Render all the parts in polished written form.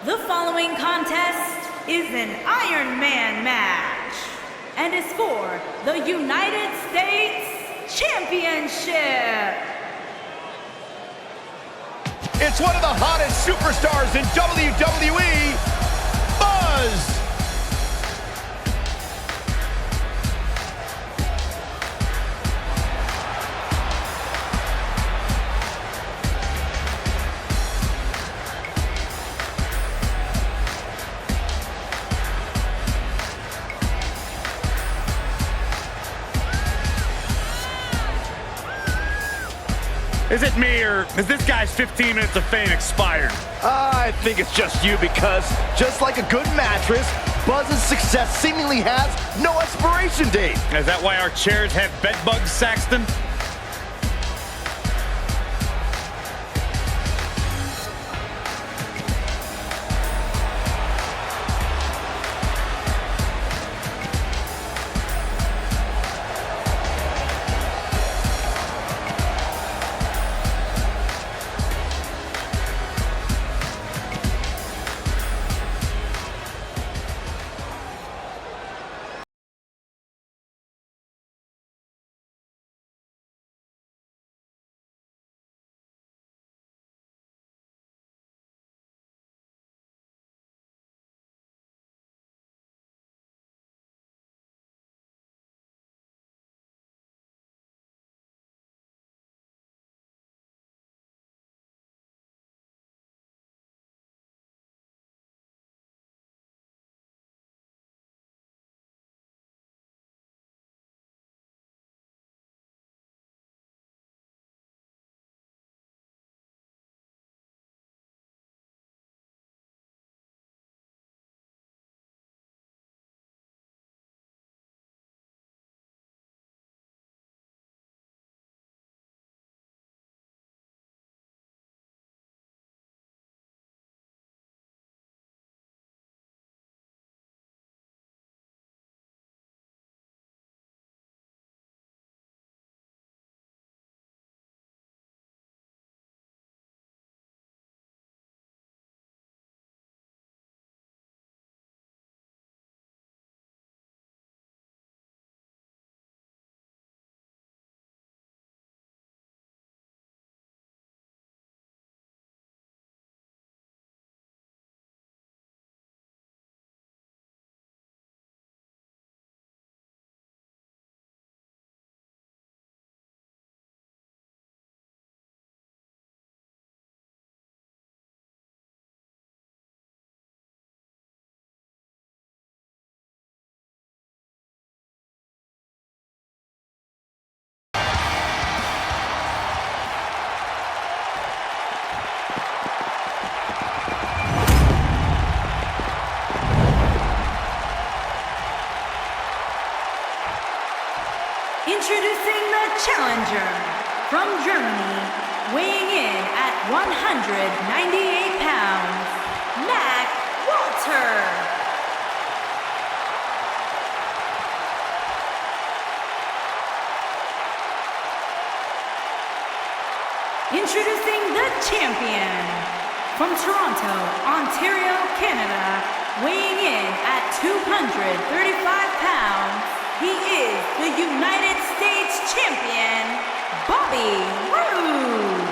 The following contest is an Iron Man match and is for the United States Championship. It's one of the hottest superstars in WWE, Buzz. Is it me, or is this guy's 15 minutes of fame expired? I think it's just you, because just like a good mattress, Buzz's success seemingly has no expiration date. Is that why our chairs have bed bugs, Saxton? Introducing the challenger from Germany, weighing in at 198 pounds, Mac Walter. Introducing the champion from Toronto, Ontario, Canada, weighing in at 235 pounds. He is the United States Champion, Bobby Roode.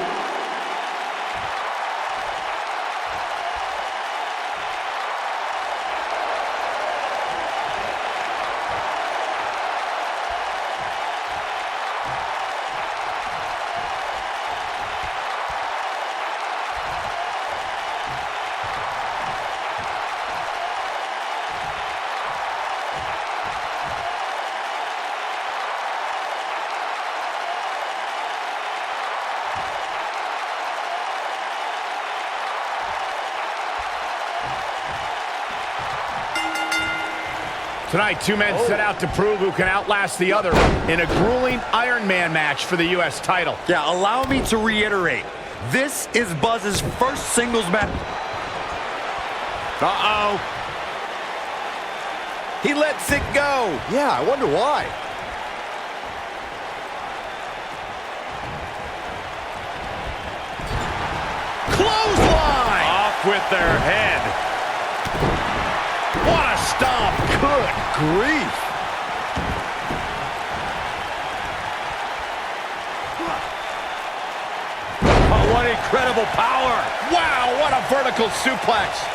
Tonight, two men set out to prove who can outlast the other in a grueling Iron Man match for the U.S. title. Yeah, allow me to reiterate. This is Buzz's first singles match. Uh-oh. He lets it go. Yeah, I wonder why. Clothesline! Off with their head. What a stomp. Good grief. Oh, what incredible power. Wow, what a vertical suplex.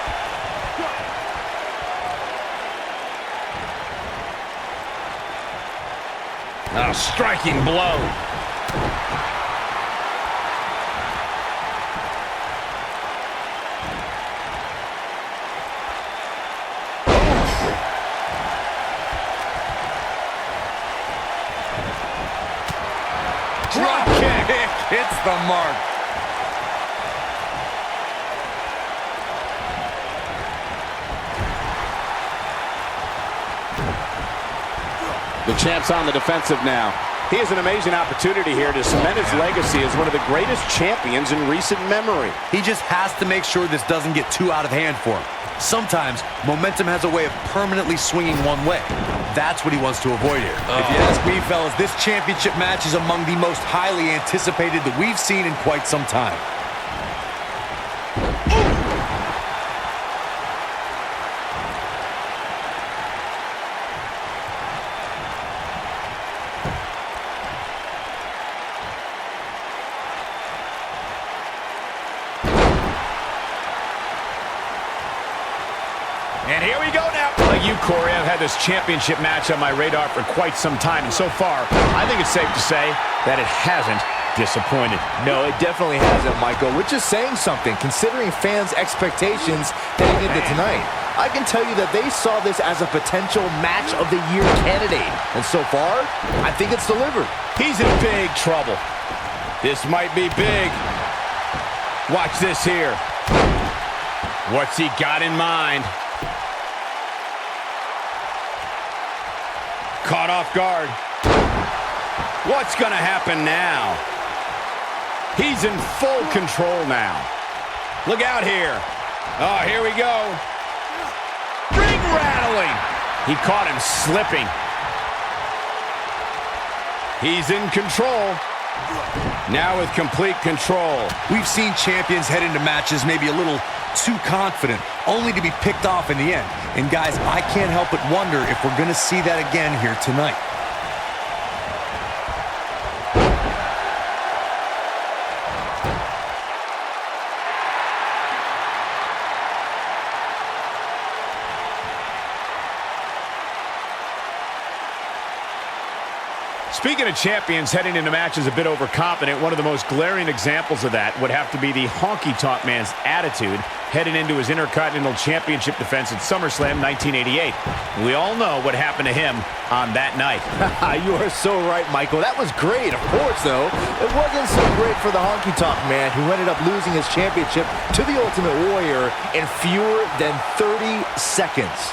A striking blow. Drop kick hits the mark. The champ's on the defensive now. He has an amazing opportunity here to cement his legacy as one of the greatest champions in recent memory. He just has to make sure this doesn't get too out of hand for him. Sometimes, momentum has a way of permanently swinging one way. That's what he wants to avoid here. If you ask me, fellas, this championship match is among the most highly anticipated that we've seen in quite some time. And here we go now. Like you, Corey, I've had this championship match on my radar for quite some time, and so far, I think it's safe to say that it hasn't disappointed. No, it definitely hasn't, Michael, which is saying something, considering fans' expectations heading into tonight. I can tell you that they saw this as a potential match of the year candidate, and so far, I think it's delivered. He's in big trouble. This might be big. Watch this here. What's he got in mind? Caught off guard. What's going to happen now? He's in full control now. Look out here. Oh, here we go. Ring rattling. He caught him slipping. He's in control. Now with complete control. We've seen champions head into matches maybe a little too confident, only to be picked off in the end. And guys, I can't help but wonder if we're going to see that again here tonight. Speaking of champions heading into matches a bit overconfident, one of the most glaring examples of that would have to be the honky-tonk man's attitude heading into his Intercontinental Championship defense at SummerSlam 1988. We all know what happened to him on that night. You are so right, Michael. That was great. Of course, though, it wasn't so great for the honky-tonk man who ended up losing his championship to the Ultimate Warrior in fewer than 30 seconds.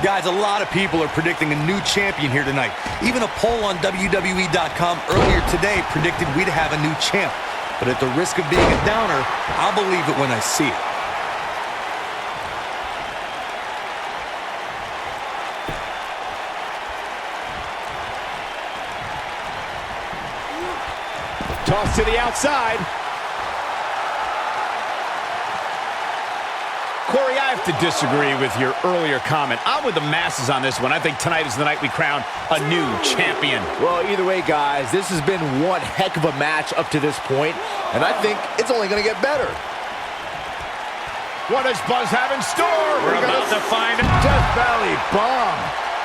Guys, a lot of people are predicting a new champion here tonight. Even a poll on WWE.com earlier today predicted we'd have a new champ. But at the risk of being a downer, I'll believe it when I see it. Toss to the outside. Corey, I have to disagree with your earlier comment. I'm with the masses on this one. I think tonight is the night we crown a new champion. Well, either way, guys, this has been one heck of a match up to this point, and I think it's only going to get better. What does Buzz have in store? We're about to find out. Death Valley Bomb.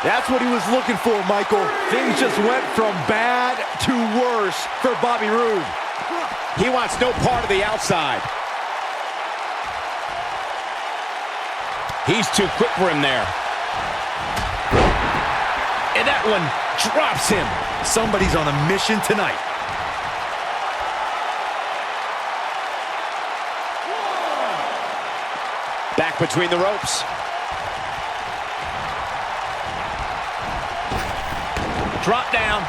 That's what he was looking for, Michael. Things just went from bad to worse for Bobby Roode. He wants no part of the outside. He's too quick for him there. And that one drops him. Somebody's on a mission tonight. Back between the ropes. Drop down.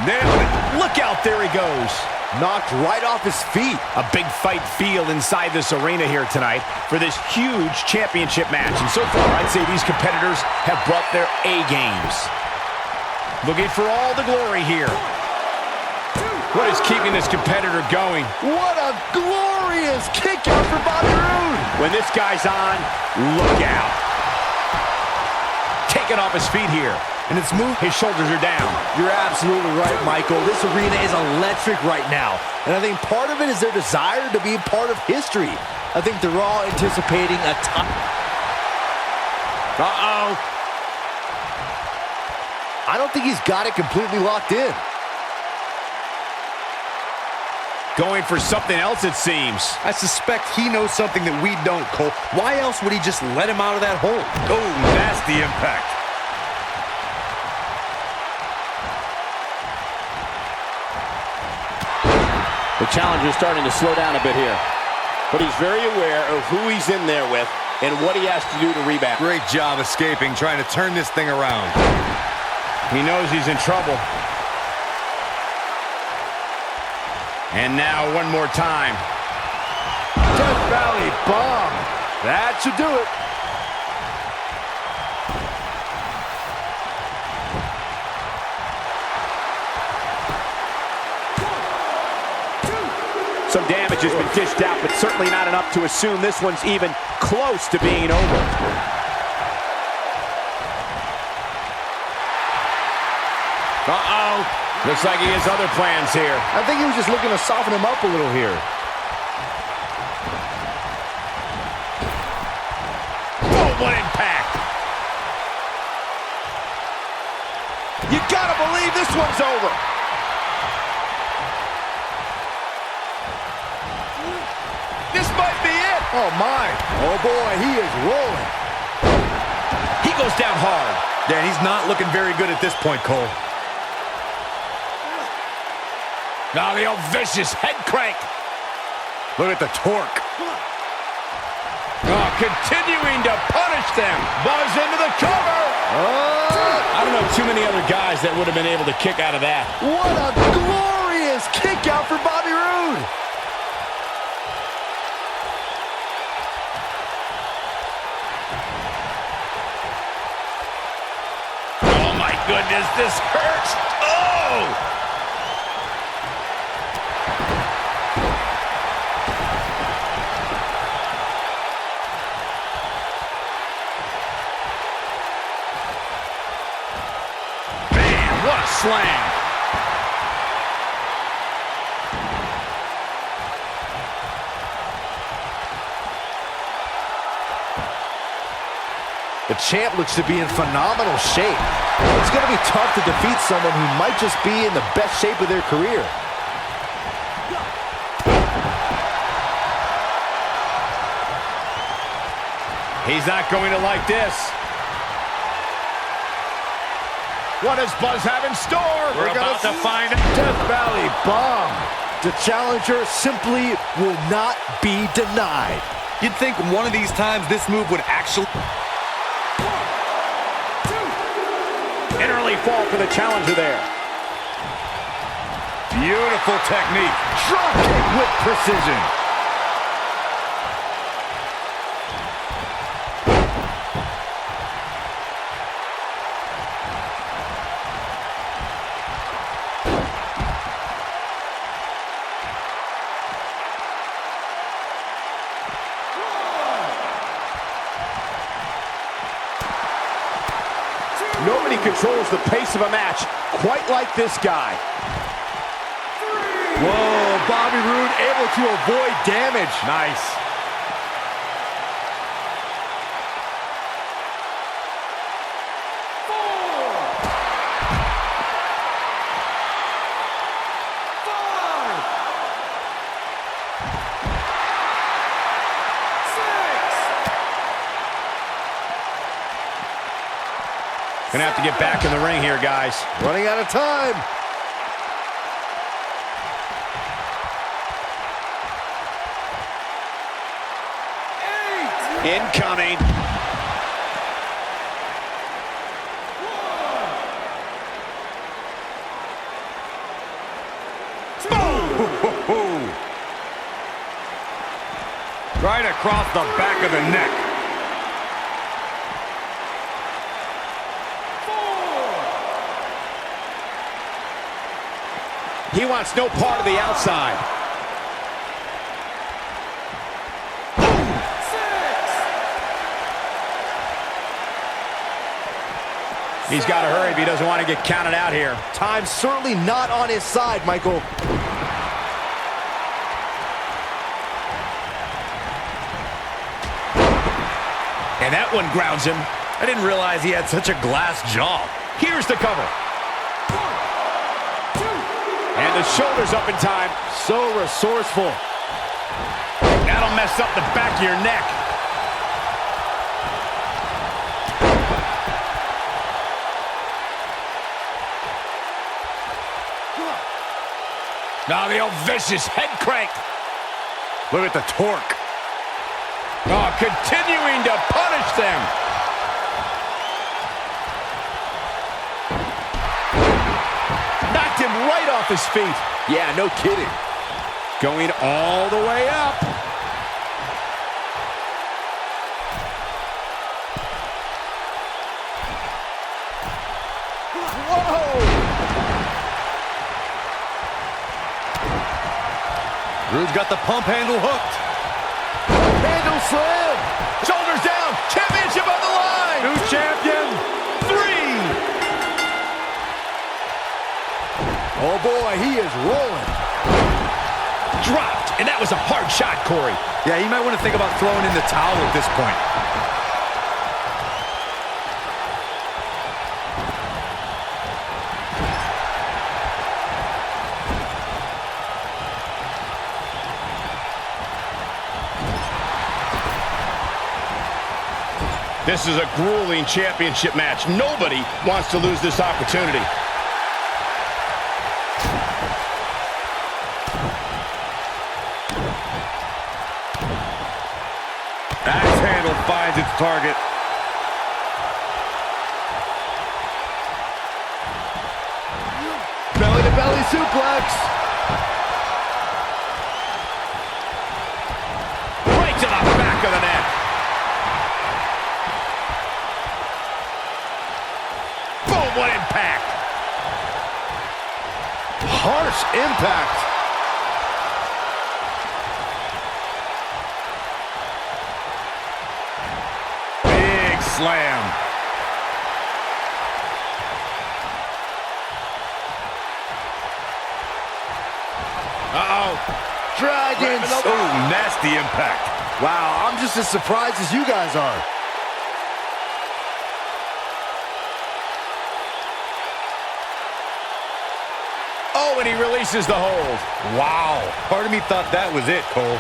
Nailed it. Look out, there he goes. knocked right off his feet. A big fight feel inside this arena here tonight for this huge championship match. And so far, I'd say these competitors have brought their A-games. Looking for all the glory here. What is keeping this competitor going? What a glorious kick out for Bobby Roode. When this guy's on, look out. Taken off his feet here. And it's moved. His shoulders are down. You're absolutely right, Michael. This arena is electric right now. And I think part of it is their desire to be a part of history. I think they're all anticipating a time. Uh-oh. I don't think he's got it completely locked in. Going for something else, it seems. I suspect he knows something that we don't, Cole. Why else would he just let him out of that hole? Oh, nasty impact. The challenger's starting to slow down a bit here. But he's very aware of who he's in there with and what he has to do to rebound. Great job escaping, trying to turn this thing around. He knows he's in trouble. And now one more time. Death Valley bomb. That should do it. Some damage has been dished out, but certainly not enough to assume this one's even close to being over. Uh-oh. Looks like he has other plans here. I think he was just looking to soften him up a little here. Oh, what impact. You gotta believe this one's over. This might be it. Oh, my. Oh, boy, he is rolling. He goes down hard. Yeah, he's not looking very good at this point, Cole. Now the old vicious head crank. Look at the torque. Oh, continuing to punish them. Buzz into the cover. I don't know too many other guys that would have been able to kick out of that. What a glorious kick out for Bobby Roode. Oh, my goodness, this hurts. Oh! What a slam. The champ looks to be in phenomenal shape. It's going to be tough to defeat someone who might just be in the best shape of their career. He's not going to like this. What does Buzz have in store? We're about to find it. Death Valley bomb. The challenger simply will not be denied. You'd think one of these times this move would actually... An early fall for the challenger there. Beautiful technique. Drop kick with precision. Nobody controls the pace of a match quite like this guy. Whoa, Bobby Roode able to avoid damage. Nice. Gonna have to get back in the ring here, guys. Running out of time. Incoming. Boom! Right across the back of the neck. He wants no part of the outside. He's got to hurry if he doesn't want to get counted out here. Time's certainly not on his side, Michael. And that one grounds him. I didn't realize he had such a glass jaw. Here's the cover. And the shoulder's up in time. So resourceful. That'll mess up the back of your neck. Now the old vicious head crank. Look at the torque. Oh, continuing to punish them. Knocked him right off his feet. Yeah, no kidding. Going all the way up. Roode's got the pump handle hooked. Handle slam. Shoulders down. Championship on the line. New champion. 3. Oh boy, he is rolling. Dropped. And that was a hard shot, Corey. Yeah, you might want to think about throwing in the towel at this point. This is a grueling championship match. Nobody wants to lose this opportunity. Axe handle finds its target. Belly-to-belly suplex. Right to the back of the neck. Boom, what impact. Harsh impact. Big slam. Uh-oh. Dragons. Oh, nasty impact. Wow, I'm just as surprised as you guys are. Oh, and he releases the hold. Wow. Part of me thought that was it, Cole.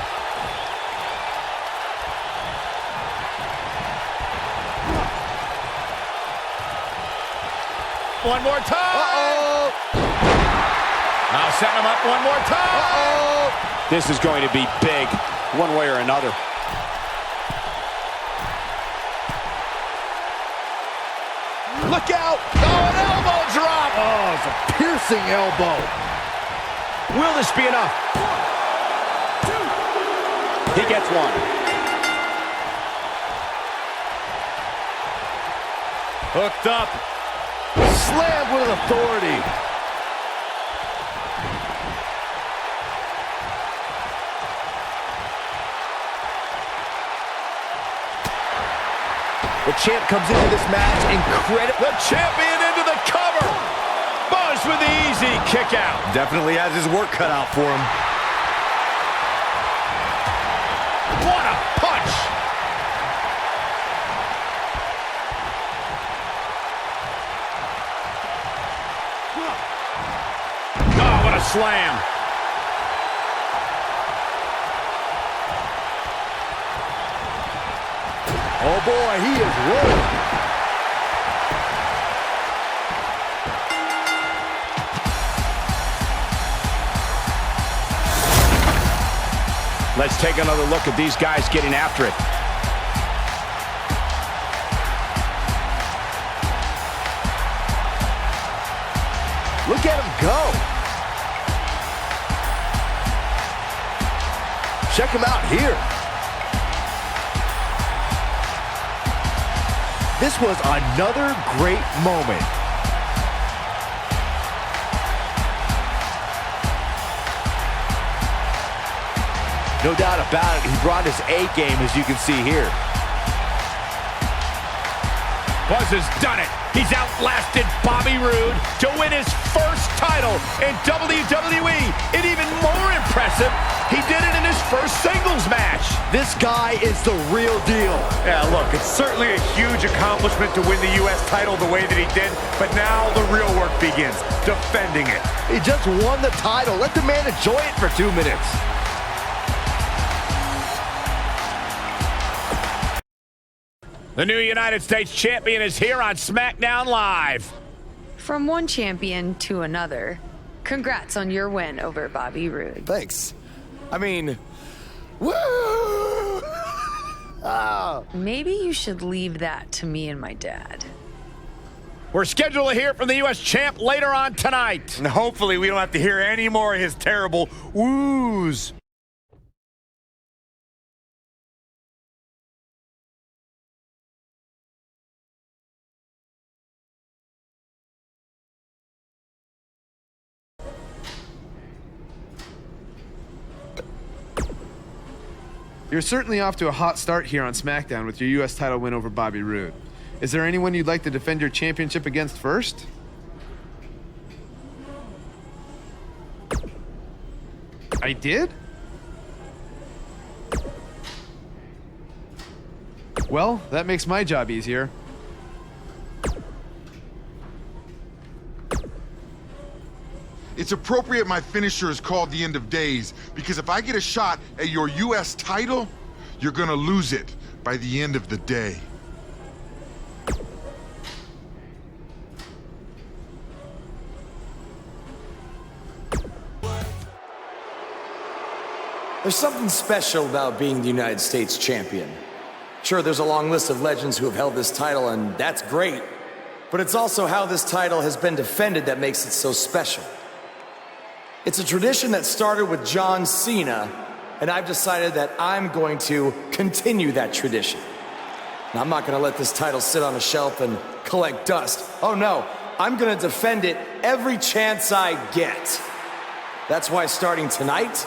One more time. Uh-oh. Now set him up one more time. Uh-oh. This is going to be big, one way or another. Look out. Oh, an elbow drop. Oh, it's a piercing elbow. Will this be enough? He gets one. Hooked up. Slammed with authority. The champ comes into this match incredible. The champion into the cover. Buzz with the easy kick out. Definitely has his work cut out for him. What a punch. Oh, what a slam. Oh boy, he is rolling. Let's take another look at these guys getting after it. Look at him go. Check him out here. This was another great moment. No doubt about it, he brought his A game, as you can see here. Buzz has done it. He's outlasted Bobby Roode to win his first title in WWE. And even more impressive, he did it in his first singles match. This guy is the real deal. Yeah, look, it's certainly a huge accomplishment to win the U.S. title the way that he did, but now the real work begins, defending it. He just won the title. Let the man enjoy it for 2 minutes. The new United States champion is here on SmackDown Live. From one champion to another, congrats on your win over Bobby Roode. Thanks. I mean, woo! Oh. Maybe you should leave that to me and my dad. We're scheduled to hear from the U.S. champ later on tonight. And hopefully we don't have to hear any more of his terrible woos. You're certainly off to a hot start here on SmackDown with your U.S. title win over Bobby Roode. Is there anyone you'd like to defend your championship against first? I did? Well, that makes my job easier. It's appropriate my finisher is called the End of Days, because if I get a shot at your U.S. title, you're gonna lose it by the end of the day. There's something special about being the United States champion. Sure, there's a long list of legends who have held this title, and that's great. But it's also how this title has been defended that makes it so special. It's a tradition that started with John Cena, and I've decided that I'm going to continue that tradition. And I'm not going to let this title sit on a shelf and collect dust. Oh no, I'm going to defend it every chance I get. That's why starting tonight,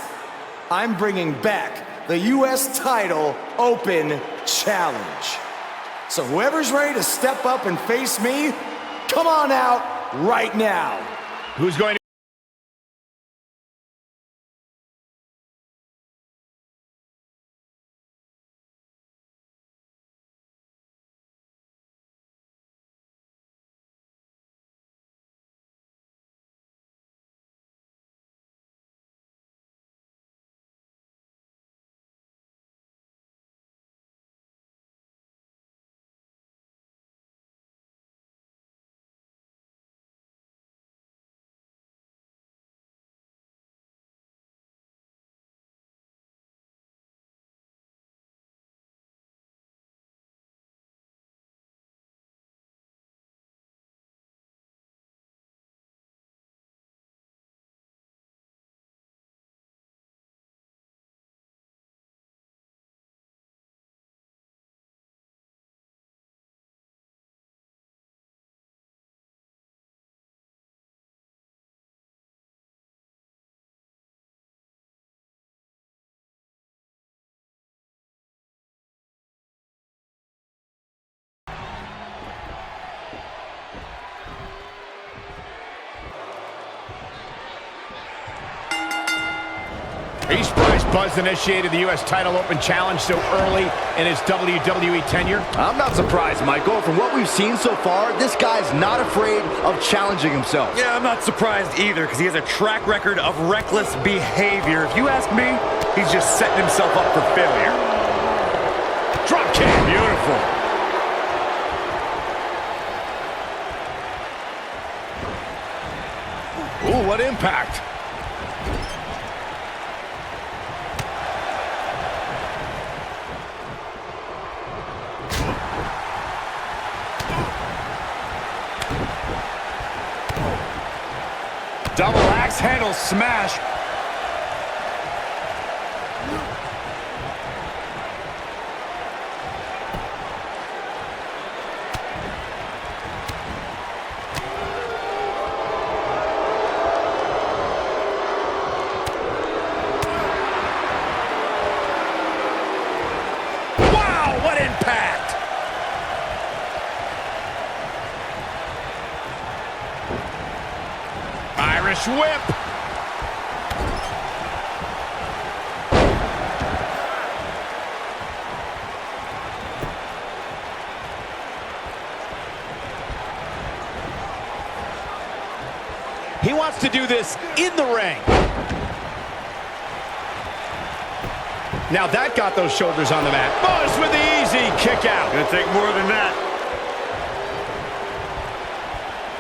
I'm bringing back the U.S. Title Open Challenge. So whoever's ready to step up and face me, come on out right now. Who's going to... Are you surprised Buzz initiated the U.S. Title Open Challenge so early in his WWE tenure? I'm not surprised, Michael. From what we've seen so far, this guy's not afraid of challenging himself. Yeah, I'm not surprised either, because he has a track record of reckless behavior. If you ask me, he's just setting himself up for failure. Drop kick. Beautiful. Ooh, what impact. Double axe handle smash. Irish whip. He wants to do this in the ring. Now that got those shoulders on the mat. Buzz with the easy kick out. Gonna take more than that.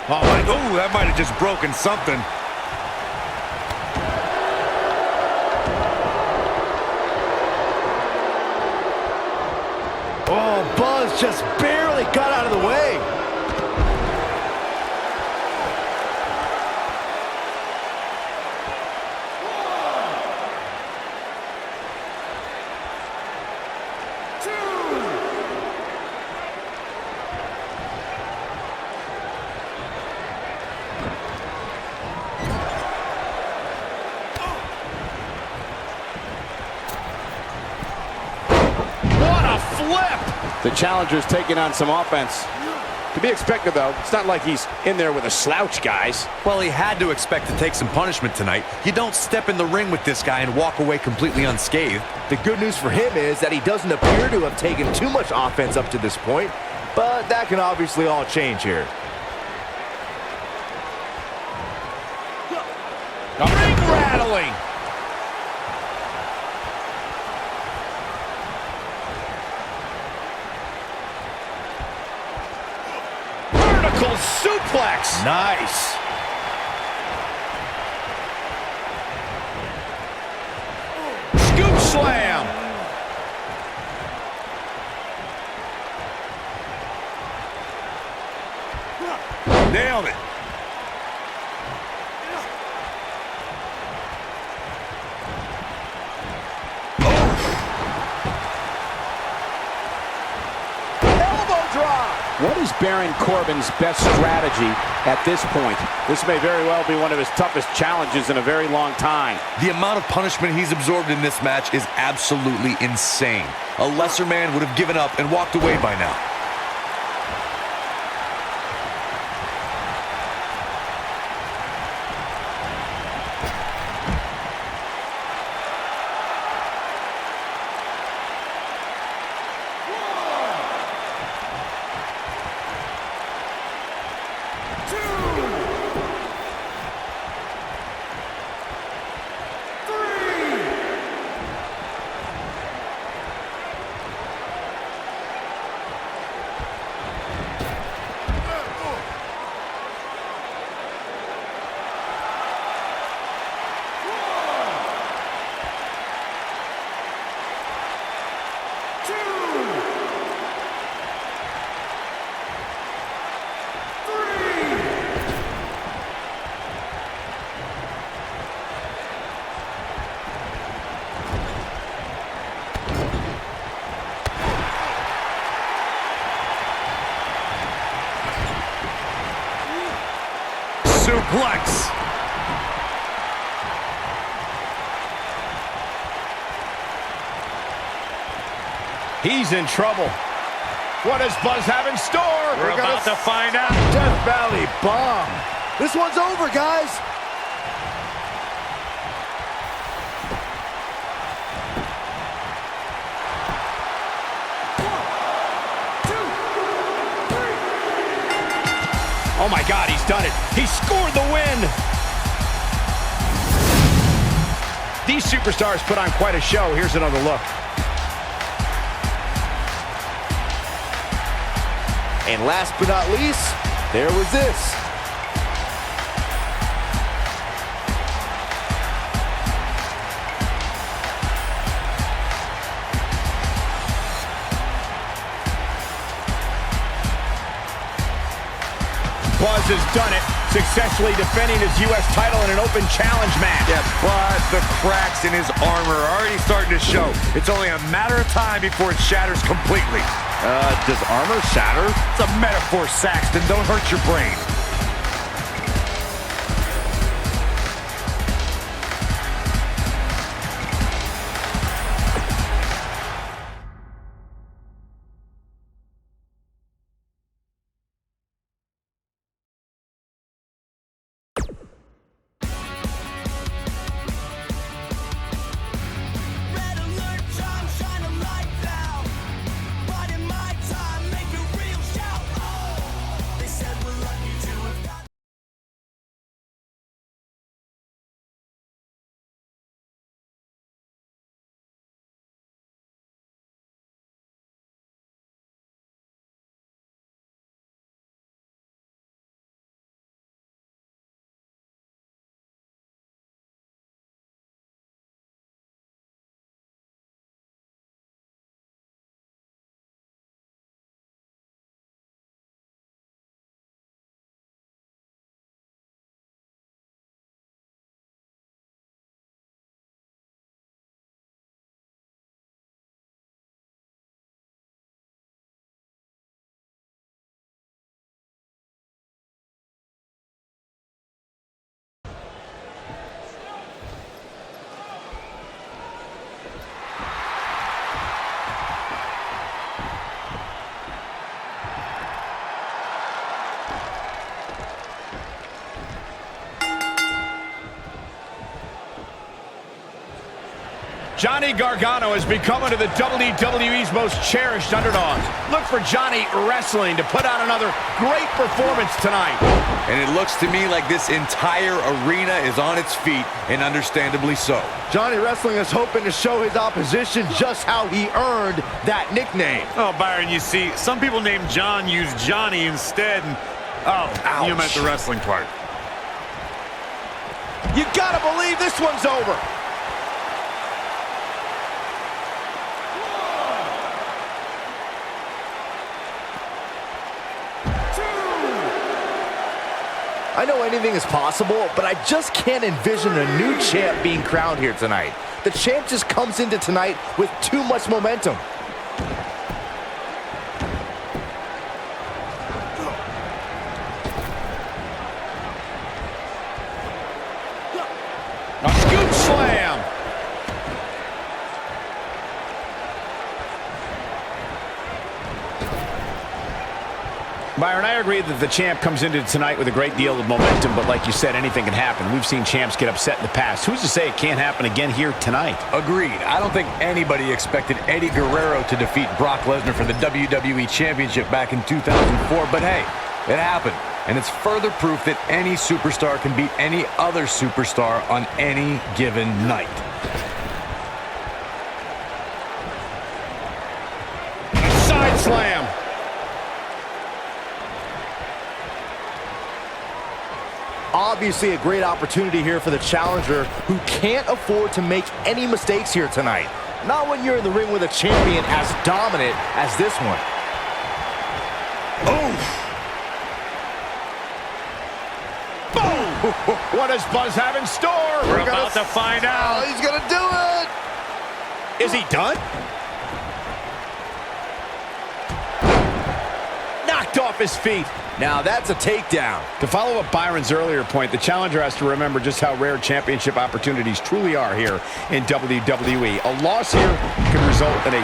Oh, that might have just broken something. Oh, Buzz just barely got out of the way. The challenger's taking on some offense. To be expected, though. It's not like he's in there with a slouch, guys. Well, he had to expect to take some punishment tonight. You don't step in the ring with this guy and walk away completely unscathed. The good news for him is that he doesn't appear to have taken too much offense up to this point, but that can obviously all change here. Ring rattling. Suplex. Nice. Scoop slam. Nailed it. What is Baron Corbin's best strategy at this point? This may very well be one of his toughest challenges in a very long time. The amount of punishment he's absorbed in this match is absolutely insane. A lesser man would have given up and walked away by now. Suplex. He's in trouble. What does Buzz have in store? We're about to find out. Death Valley Bomb. This one's over, guys. Oh my God, he's done it. He scored the win. These superstars put on quite a show. Here's another look. And last but not least, there was this. Buzz has done it, successfully defending his U.S. title in an open challenge match. Yeah, but the cracks in his armor are already starting to show. It's only a matter of time before it shatters completely. Does armor shatter? It's a metaphor, Saxton. Don't hurt your brain. Johnny Gargano has become one of the WWE's most cherished underdogs. Look for Johnny Wrestling to put out another great performance tonight. And it looks to me like this entire arena is on its feet, and understandably so. Johnny Wrestling is hoping to show his opposition just how he earned that nickname. Oh, Byron, you see, some people named John use Johnny instead. And, oh, ouch. You meant the wrestling part. You gotta believe this one's over. I know anything is possible, but I just can't envision a new champ being crowned here tonight. The champ just comes into tonight with too much momentum. A scoop slam. Byron, I agree that the champ comes into tonight with a great deal of momentum, but like you said, anything can happen. We've seen champs get upset in the past. Who's to say it can't happen again here tonight? Agreed. I don't think anybody expected Eddie Guerrero to defeat Brock Lesnar for the WWE Championship back in 2004, but hey, it happened. And it's further proof that any superstar can beat any other superstar on any given night. Side slam. Obviously a great opportunity here for the challenger who can't afford to make any mistakes here tonight. Not when you're in the ring with a champion as dominant as this one. Boom! Boom! What does Buzz have in store? We're about to find out. Oh, he's gonna do it! Is he done? Knocked off his feet. Now that's a takedown. To follow up Byron's earlier point, the challenger has to remember just how rare championship opportunities truly are here in WWE. A loss here can result in a...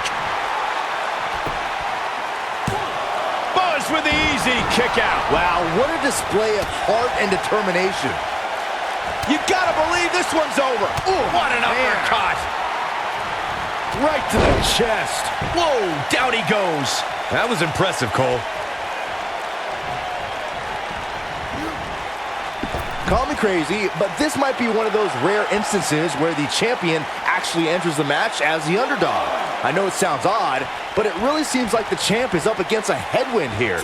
Buzz with the easy kick out. Wow, what a display of heart and determination. You gotta believe this one's over. Ooh, what an uppercut. Right to the chest. Whoa, down he goes. That was impressive, Cole. Call me crazy, but this might be one of those rare instances where the champion actually enters the match as the underdog. I know it sounds odd, but it really seems like the champ is up against a headwind here.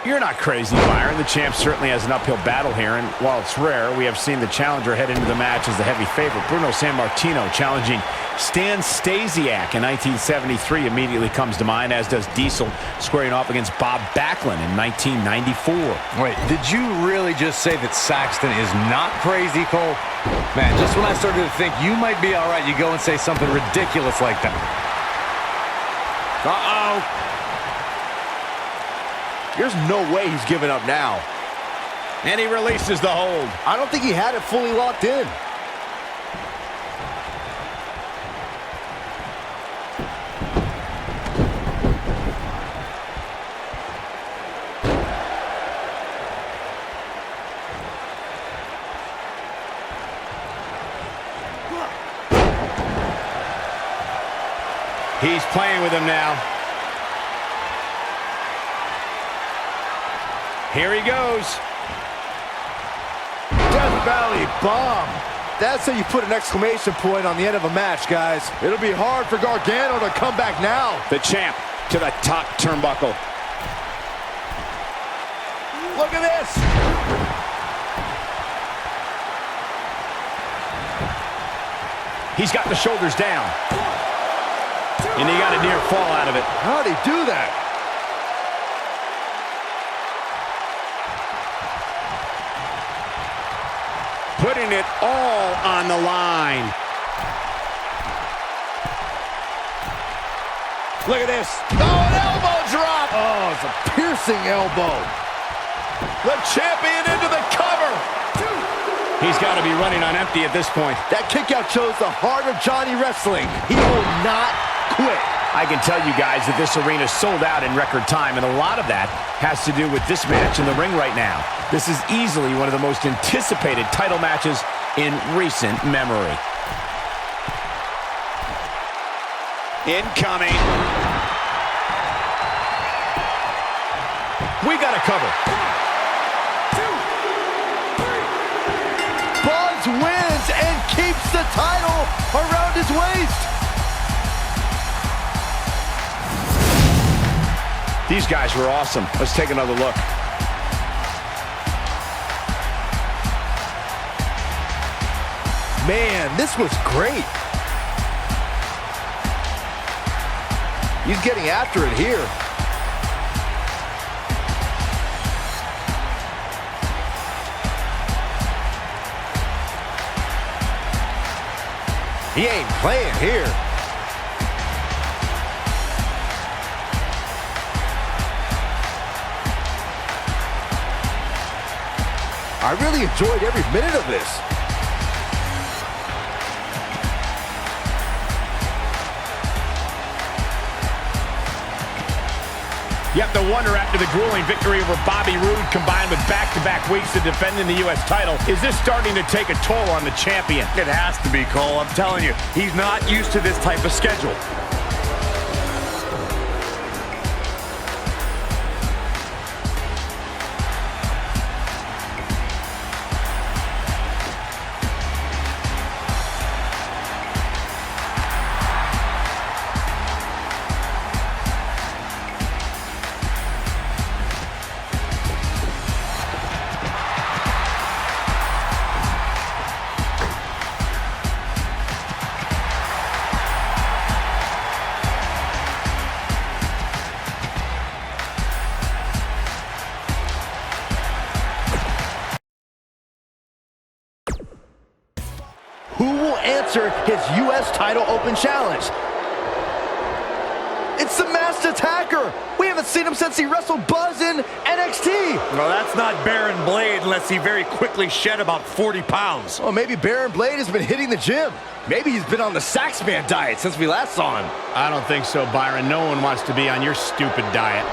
You're not crazy, Byron. The champ certainly has an uphill battle here, and while it's rare, we have seen the challenger head into the match as the heavy favorite. Bruno Sammartino challenging Stan Stasiak in 1973 immediately comes to mind, as does Diesel squaring off against Bob Backlund in 1994. Wait, did you really just say that Saxton is not crazy, Cole? Man, just when I started to think you might be all right, you go and say something ridiculous like that. Uh-oh. There's no way he's giving up now. And he releases the hold. I don't think he had it fully locked in. He's playing with him now. Here he goes. Death Valley Bomb. That's how you put an exclamation point on the end of a match, guys. It'll be hard for Gargano to come back now. The champ to the top turnbuckle. Look at this. He's got the shoulders down. And he got a near fall out of it. How'd he do that? Putting it all on the line. Look at this. Oh, an elbow drop. Oh, it's a piercing elbow. The champion into the cover. He's got to be running on empty at this point. That kickout shows the heart of Johnny Wrestling. He will not quit. I can tell you guys that this arena sold out in record time, and a lot of that has to do with this match in the ring right now. This is easily one of the most anticipated title matches in recent memory. Incoming. We got a cover. Buzz wins and keeps the title around his waist. These guys were awesome. Let's take another look. Man, this was great. He's getting after it here. He ain't playing here. I really enjoyed every minute of this. You have to wonder, after the grueling victory over Bobby Roode combined with back-to-back weeks of defending the U.S. title, is this starting to take a toll on the champion? It has to be, Cole. I'm telling you, he's not used to this type of schedule. Who will answer his U.S. title open challenge? It's the Masked Attacker. We haven't seen him since he wrestled Buzz in NXT. Well, that's not Baron Blade unless he very quickly shed about 40 pounds. Well, maybe Baron Blade has been hitting the gym. Maybe he's been on the Saxman diet since we last saw him. I don't think so, Byron. No one wants to be on your stupid diet.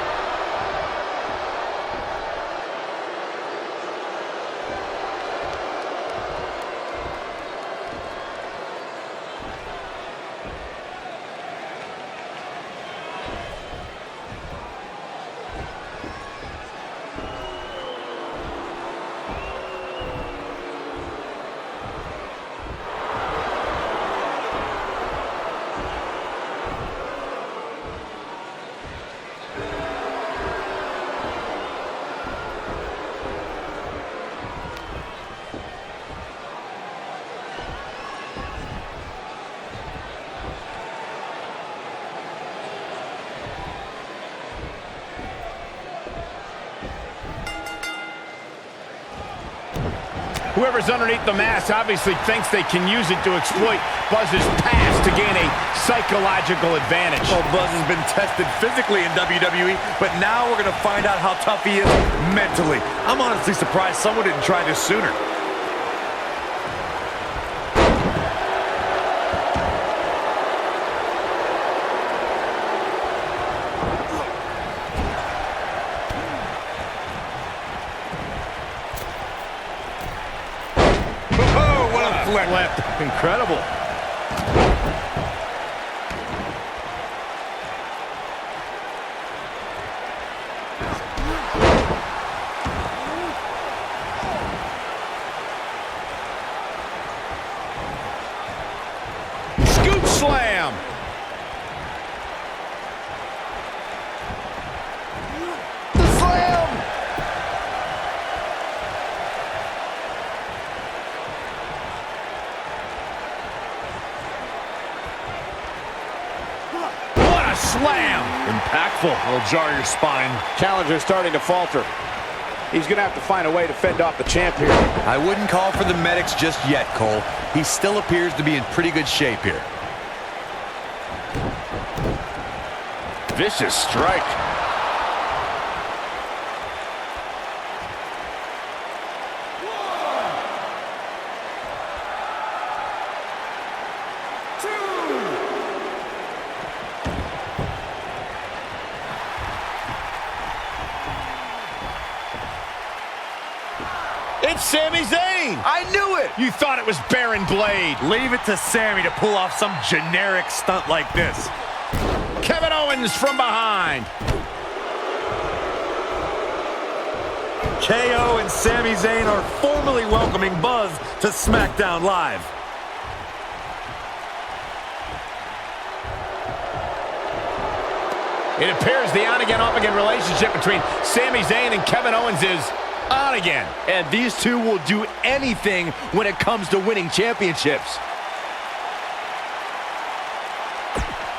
Whoever's underneath the mask obviously thinks they can use it to exploit Buzz's past to gain a psychological advantage. Well, Buzz has been tested physically in WWE, but now we're going to find out how tough he is mentally. I'm honestly surprised someone didn't try this sooner. Left. Incredible. Scoop slam. The slam. Slam. Impactful. It'll jar your spine. Challenger's starting to falter. He's going to have to find a way to fend off the champ here. I wouldn't call for the medics just yet, Cole. He still appears to be in pretty good shape here. Vicious strike. It's Sami Zayn. I knew it. You thought it was Baron Blade. Leave it to Sami to pull off some generic stunt like this. Kevin Owens from behind. KO and Sami Zayn are formally welcoming Buzz to SmackDown Live. It appears the on-again, off-again relationship between Sami Zayn and Kevin Owens is on again. And these two will do anything when it comes to winning championships.